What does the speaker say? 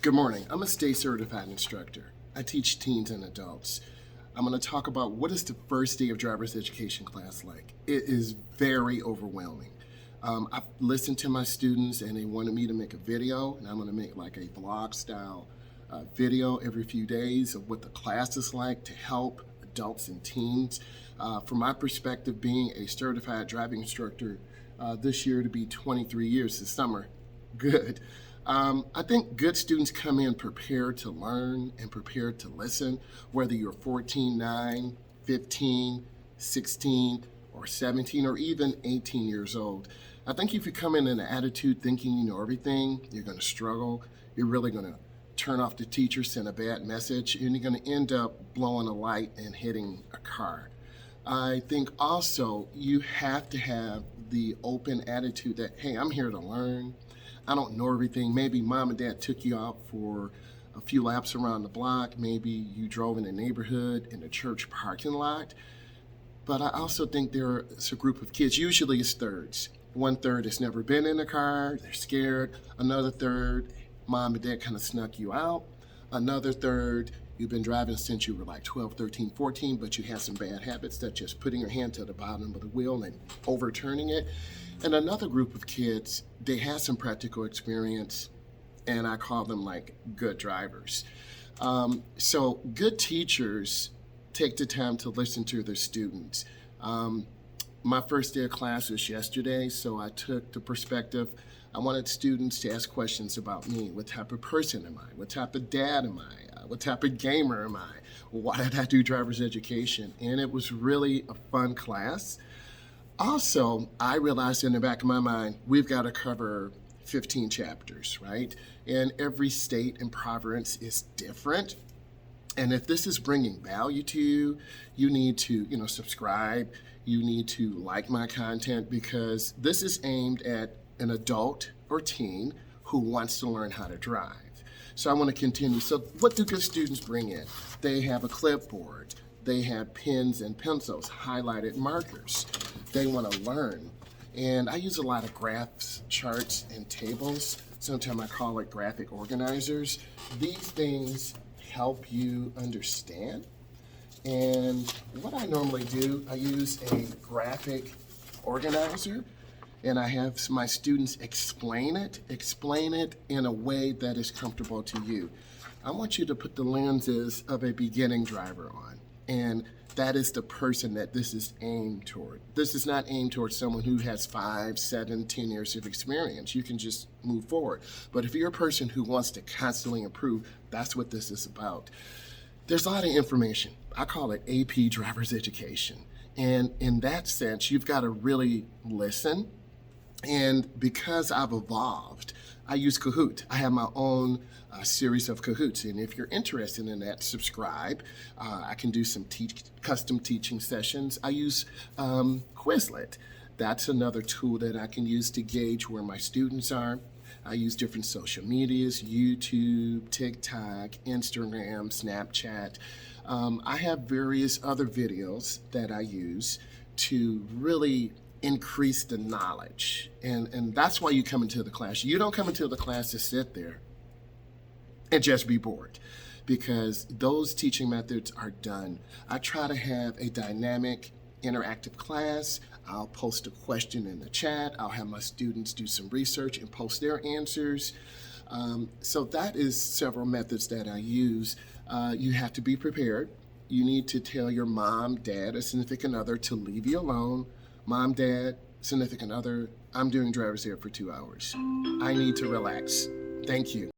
Good morning. I'm a state certified instructor. I teach teens and adults. I'm going to talk about what is the first day of driver's education class like. It is very overwhelming. I've listened to my students and they wanted me to make a video, and I'm going to make like a vlog style video every few days of what the class is like to help adults and teens. From my perspective, being a certified driving instructor this year to be 23 years this summer, good. I think good students come in prepared to learn and prepared to listen, whether you're 14, 9, 15, 16, or 17, or even 18 years old. I think if you come in an attitude thinking you know everything, you're going to struggle. You're really going to turn off the teacher, send a bad message, and you're going to end up blowing a light and hitting a car. I think also you have to have the open attitude that, hey, I'm here to learn. I don't know everything. Maybe mom and dad took you out for a few laps around the block. Maybe you drove in the neighborhood, in the church parking lot. But I also think there's a group of kids, usually it's thirds. One third has never been in a car, they're scared. Another third, mom and dad kind of snuck you out. Another third, you've been driving since you were like 12, 13, 14, but you had some bad habits, such as putting your hand to the bottom of the wheel and overturning it. And another group of kids, they had some practical experience, and I call them like good drivers. So good teachers take the time to listen to their students. My first day of class was yesterday, so I took the perspective. I wanted students to ask questions about me. What type of person am I? What type of dad am I? What type of gamer am I? Why did I do driver's education? And it was really a fun class. Also, I realized in the back of my mind, we've got to cover 15 chapters, right? And every state and province is different. And if this is bringing value to you, you need to, subscribe. You need to like my content, because this is aimed at an adult or teen who wants to learn how to drive. So I want to continue. So what do good students bring in? They have a clipboard. They have pens and pencils, highlighted markers. They want to learn. And I use a lot of graphs, charts, and tables. Sometimes I call it graphic organizers. These things help you understand. And what I normally do, I use a graphic organizer, and I have my students explain it in a way that is comfortable to you. I want you to put the lenses of a beginning driver on, and that is the person that this is aimed toward. This is not aimed towards someone who has 5, 7, 10 years of experience. You can just move forward. But if you're a person who wants to constantly improve, that's what this is about. There's a lot of information. I call it AP driver's education. And in that sense, you've got to really listen. And because I've evolved, I use Kahoot. I have my own series of Kahoots. And if you're interested in that, subscribe. I can do some custom teaching sessions. I use Quizlet. That's another tool that I can use to gauge where my students are. I use different social medias, YouTube, TikTok, Instagram, Snapchat. I have various other videos that I use to really increase the knowledge. And that's why you come into the class. You don't come into the class to sit there and just be bored, because those teaching methods are done. I try to have a dynamic, interactive class. I'll post a question in the chat. I'll have my students do some research and post their answers. So that is several methods that I use. You have to be prepared. You need to tell your mom, dad, or significant other to leave you alone. Mom, dad, significant other, I'm doing driver's ed for 2 hours. I need to relax. Thank you.